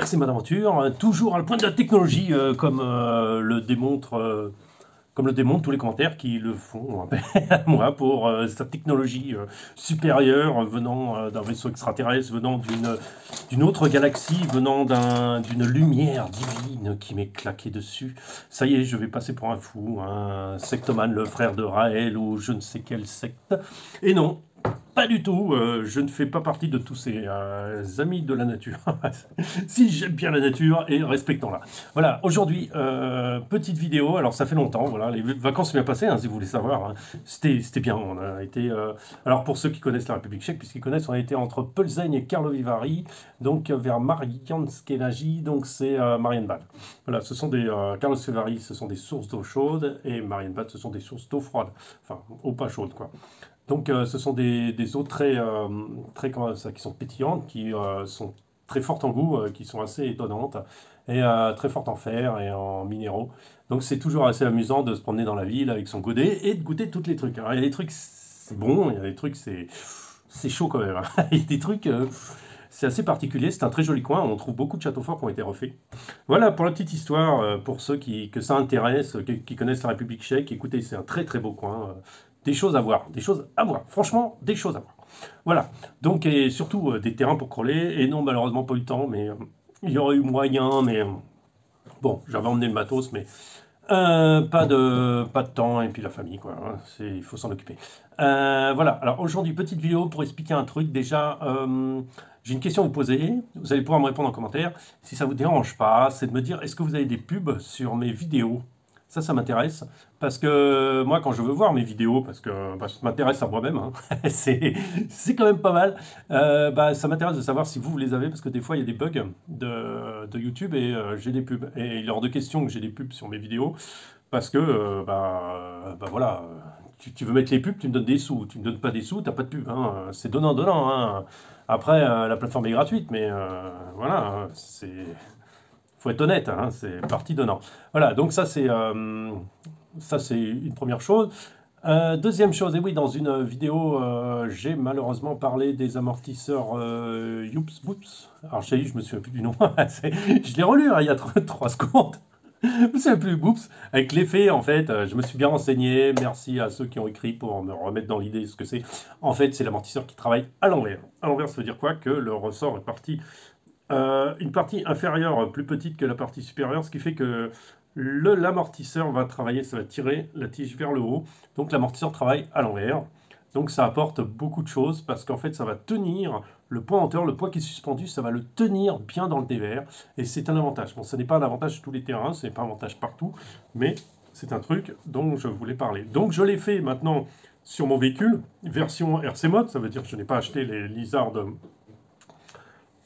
RC Mode Aventure, toujours à la pointe de la technologie, comme le démontrent tous les commentaires qui le font à moi pour sa technologie supérieure venant d'un vaisseau extraterrestre, venant d'une autre galaxie, venant d'une lumière divine qui m'est claquée dessus. Ça y est, je vais passer pour un fou, un sectomane, le frère de Raël ou je ne sais quelle secte. Et non, pas du tout, je ne fais pas partie de tous ces amis de la nature. Si, j'aime bien la nature et respectons-la. Voilà, aujourd'hui, petite vidéo, alors ça fait longtemps, voilà, les vacances sont bien passées, hein, si vous voulez savoir. Hein. C'était bien, on a été... alors pour ceux qui connaissent la République tchèque, puisqu'ils connaissent, on a été entre Plzeň et Karlovy Vary, donc vers Mariánské Lázně, donc c'est Marienbad. Voilà, ce sont des... Karlovy Vary, ce sont des sources d'eau chaude, et Marienbad, ce sont des sources d'eau froide, enfin, eau pas chaude, quoi. Donc ce sont des eaux très comment ça, qui sont pétillantes, qui sont très fortes en goût, qui sont assez étonnantes, et très fortes en fer et en minéraux. Donc c'est toujours assez amusant de se promener dans la ville avec son godet et de goûter tous les trucs. Alors il y a des trucs c'est bon, il y a des trucs c'est chaud quand même. Hein. Il y a des trucs... c'est assez particulier, c'est un très joli coin, on trouve beaucoup de châteaux forts qui ont été refaits. Voilà pour la petite histoire, pour ceux que ça intéresse, qui connaissent la République tchèque, écoutez, c'est un très très beau coin. Des choses à voir, franchement, des choses à voir. Voilà, donc, et surtout des terrains pour crawler, et non, malheureusement, pas eu le temps, mais il y aurait eu moyen, mais bon, j'avais emmené le matos, mais pas de temps, et puis la famille, quoi, hein, il faut s'en occuper. Voilà, alors aujourd'hui, petite vidéo pour expliquer un truc, déjà, j'ai une question à vous poser, vous allez pouvoir me répondre en commentaire, si ça vous dérange pas, c'est de me dire, est-ce que vous avez des pubs sur mes vidéos ? Ça m'intéresse, parce que moi, quand je veux voir mes vidéos, parce que ça m'intéresse à moi-même, hein, c'est quand même pas mal, ça m'intéresse de savoir si vous les avez, parce que des fois, il y a des bugs de YouTube et j'ai des pubs. Et il est hors de question que j'ai des pubs sur mes vidéos, parce que, voilà, tu veux mettre les pubs, tu me donnes des sous. Tu me donnes pas des sous, t'as pas de pub. Hein, c'est donnant-donnant. Hein. Après, la plateforme est gratuite, mais voilà, c'est... faut être honnête, hein, c'est parti donnant. Voilà, donc ça c'est une première chose. Deuxième chose, et oui, dans une vidéo, j'ai malheureusement parlé des amortisseurs Youps Boops. Alors je me souviens plus du nom, je l'ai relu hein, il y a 3 secondes. Je me souviens plus, Boops, avec l'effet, en fait, je me suis bien renseigné, merci à ceux qui ont écrit pour me remettre dans l'idée ce que c'est. En fait, c'est l'amortisseur qui travaille à l'envers. À l'envers, ça veut dire quoi? Que le ressort est parti... une partie inférieure plus petite que la partie supérieure, ce qui fait que l'amortisseur va travailler, ça va tirer la tige vers le haut, donc l'amortisseur travaille à l'envers. Donc ça apporte beaucoup de choses, parce qu'en fait ça va tenir le poids en hauteur, le poids qui est suspendu, ça va le tenir bien dans le dévers, et c'est un avantage. Bon, ce n'est pas un avantage sur tous les terrains, ce n'est pas un avantage partout, mais c'est un truc dont je voulais parler. Donc je l'ai fait maintenant sur mon véhicule, version RC Mode, ça veut dire que je n'ai pas acheté les Lizard...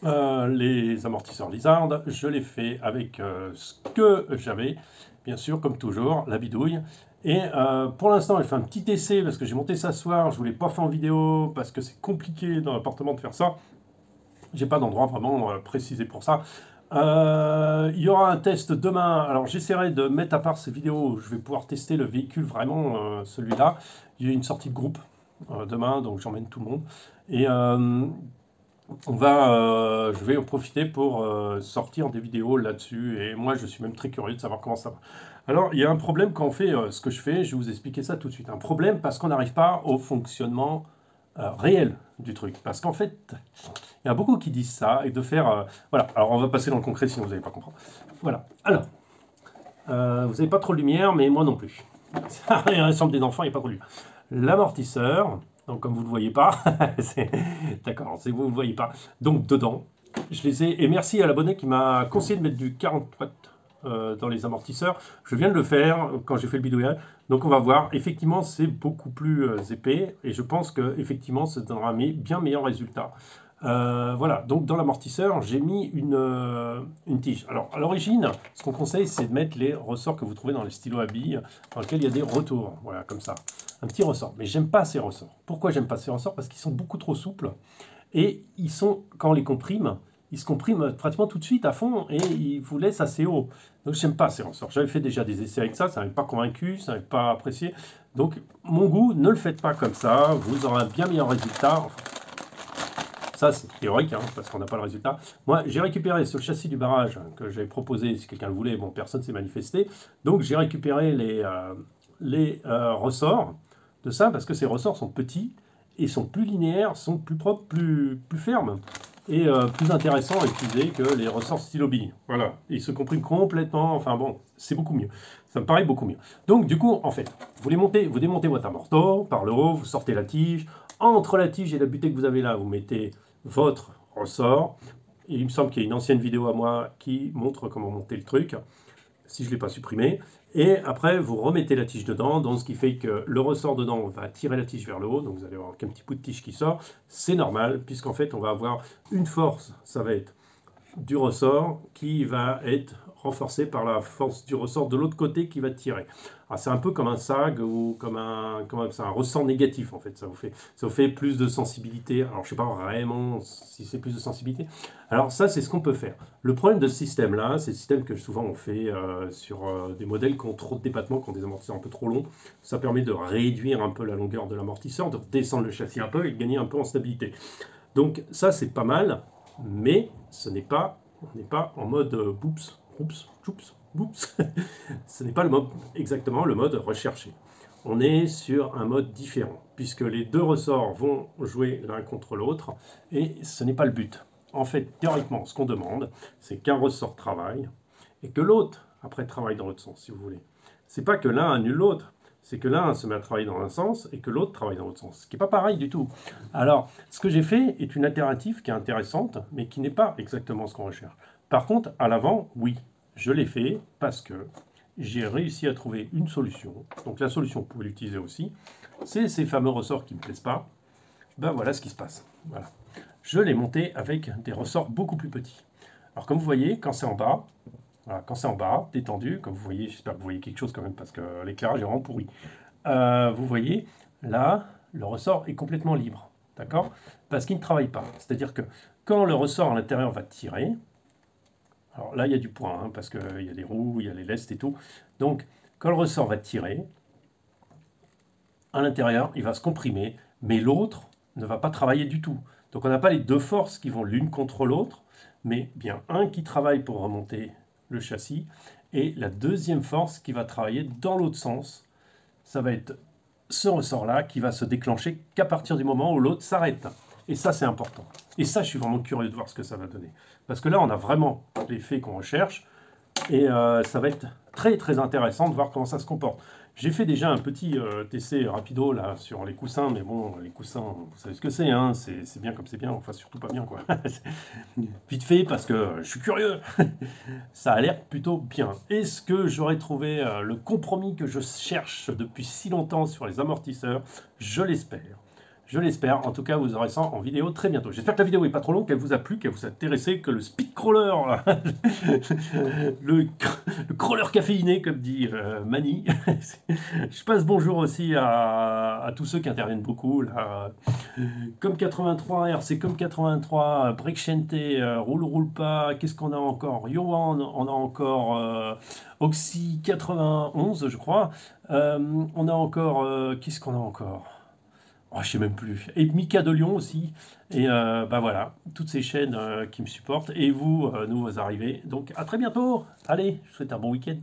les amortisseurs Lizard, je l'ai fait avec ce que j'avais, bien sûr, comme toujours, la bidouille. Et pour l'instant, j'ai fait un petit essai parce que j'ai monté ça ce soir. Je voulais pas faire en vidéo parce que c'est compliqué dans l'appartement de faire ça. J'ai pas d'endroit vraiment précisé pour ça. Il y aura un test demain. Alors j'essaierai de mettre à part ces vidéos où je vais pouvoir tester le véhicule vraiment, celui-là. Il y a une sortie de groupe demain, donc j'emmène tout le monde. Et je vais en profiter pour sortir des vidéos là-dessus, et moi je suis même très curieux de savoir comment ça va. Alors il y a un problème quand on fait ce que je fais, je vais vous expliquer ça tout de suite. Un problème parce qu'on n'arrive pas au fonctionnement réel du truc. Parce qu'en fait, il y a beaucoup qui disent ça, et de faire... voilà, alors on va passer dans le concret sinon vous n'allez pas comprendre. Voilà, alors, vous n'avez pas trop de lumière, mais moi non plus. Il ressemble des enfants, il n'y a pas trop de lumière. L'amortisseur... Donc, comme vous ne le voyez pas, d'accord, c'est vous ne le voyez pas. Donc, dedans, je les ai... Et merci à l'abonné qui m'a conseillé de mettre du 40 watts dans les amortisseurs. Je viens de le faire quand j'ai fait le bidouillage. Donc, on va voir. Effectivement, c'est beaucoup plus épais. Et je pense qu'effectivement, ça donnera bien meilleur résultat. Voilà, donc dans l'amortisseur, j'ai mis une tige. Alors, à l'origine, ce qu'on conseille, c'est de mettre les ressorts que vous trouvez dans les stylos à billes, dans lesquels il y a des retours. Voilà, comme ça. Un petit ressort. Mais j'aime pas ces ressorts. Pourquoi j'aime pas ces ressorts? Parce qu'ils sont beaucoup trop souples. Et ils sont, quand on les comprime, ils se compriment pratiquement tout de suite à fond et ils vous laissent assez haut. Donc j'aime pas ces ressorts. J'avais fait déjà des essais avec ça, ça n'avait pas convaincu, ça n'avait pas apprécié. Donc mon goût, ne le faites pas comme ça, vous aurez un bien meilleur résultat. Enfin, Ça, c'est théorique, hein, parce qu'on n'a pas le résultat. Moi, j'ai récupéré sur le châssis du barrage que j'avais proposé, si quelqu'un le voulait, bon, personne ne s'est manifesté. Donc, j'ai récupéré les ressorts de ça, parce que ces ressorts sont petits et sont plus linéaires, sont plus propres, plus fermes et plus intéressants à utiliser que les ressorts stylo bille. Voilà, ils se compriment complètement, enfin bon, c'est beaucoup mieux. Ça me paraît beaucoup mieux. Donc, du coup, en fait, vous démontez votre amorto par le haut, vous sortez la tige. Entre la tige et la butée que vous avez là, vous mettez votre ressort. Et il me semble qu'il y a une ancienne vidéo à moi qui montre comment monter le truc, si je ne l'ai pas supprimé. Et après, vous remettez la tige dedans, donc ce qui fait que le ressort dedans va tirer la tige vers le haut, donc vous allez avoir qu'un petit bout de tige qui sort. C'est normal, puisqu'en fait, on va avoir une force, ça va être du ressort qui va être renforcé par la force du ressort de l'autre côté qui va tirer. C'est un peu comme un sag ou comme un ressort négatif en fait. Ça vous fait plus de sensibilité. Alors je ne sais pas vraiment si c'est plus de sensibilité. Alors ça c'est ce qu'on peut faire. Le problème de ce système là, c'est le système que souvent on fait sur des modèles qui ont trop de débattement, qui ont des amortisseurs un peu trop longs. Ça permet de réduire un peu la longueur de l'amortisseur, de descendre le châssis un peu et de gagner un peu en stabilité. Donc ça c'est pas mal. Mais on n'est pas en mode boops, boops. Ce n'est pas exactement le mode recherché. On est sur un mode différent, puisque les deux ressorts vont jouer l'un contre l'autre, et ce n'est pas le but. En fait, théoriquement, ce qu'on demande, c'est qu'un ressort travaille, et que l'autre, après, travaille dans l'autre sens, si vous voulez. C'est pas que l'un annule l'autre, c'est que l'un se met à travailler dans un sens et que l'autre travaille dans l'autre sens, ce qui n'est pas pareil du tout. Alors, ce que j'ai fait est une alternative qui est intéressante, mais qui n'est pas exactement ce qu'on recherche. Par contre, à l'avant, oui, je l'ai fait parce que j'ai réussi à trouver une solution. Donc la solution, vous pouvez l'utiliser aussi, c'est ces fameux ressorts qui ne me plaisent pas. Ben voilà ce qui se passe. Voilà. Je l'ai monté avec des ressorts beaucoup plus petits. Alors comme vous voyez, quand c'est en bas, voilà, quand c'est en bas, détendu, comme vous voyez, j'espère que vous voyez quelque chose quand même parce que l'éclairage est vraiment pourri. Vous voyez, là, le ressort est complètement libre, d'accord? Parce qu'il ne travaille pas. C'est-à-dire que quand le ressort à l'intérieur va tirer, alors là, il y a du point, hein, parce qu'il y a des roues, il y a les lestes et tout. Donc, quand le ressort va tirer, à l'intérieur, il va se comprimer, mais l'autre ne va pas travailler du tout. Donc, on n'a pas les deux forces qui vont l'une contre l'autre, mais bien un qui travaille pour remonter le châssis, et la deuxième force qui va travailler dans l'autre sens, ça va être ce ressort-là qui va se déclencher qu'à partir du moment où l'autre s'arrête. Et ça, c'est important. Et ça, je suis vraiment curieux de voir ce que ça va donner. Parce que là, on a vraiment l'effet qu'on recherche, et ça va être très très intéressant de voir comment ça se comporte. J'ai fait déjà un petit essai rapido là sur les coussins, mais bon, les coussins, vous savez ce que c'est, hein, c'est bien comme c'est bien, enfin surtout pas bien quoi. Vite fait parce que je suis curieux. Ça a l'air plutôt bien. Est-ce que j'aurais trouvé le compromis que je cherche depuis si longtemps sur les amortisseurs? Je l'espère. Je l'espère. En tout cas, vous aurez ça en vidéo très bientôt. J'espère que la vidéo n'est pas trop longue, qu'elle vous a plu, qu'elle vous a intéressé, que le speed crawler, le crawler caféiné, comme dit Mani. Je passe bonjour aussi à tous ceux qui interviennent beaucoup. Là. Comme 83, RC comme 83, Brexente, roule pas. Qu'est-ce qu'on a encore? Yoan, on a encore Oxy 91, je crois. On a encore. Qu'est-ce qu'on a encore? Oh, je sais même plus. Et Mika de Lyon aussi. Et bah voilà, toutes ces chaînes qui me supportent. Et vous, nouveaux arrivés. Donc à très bientôt. Allez, je vous souhaite un bon week-end.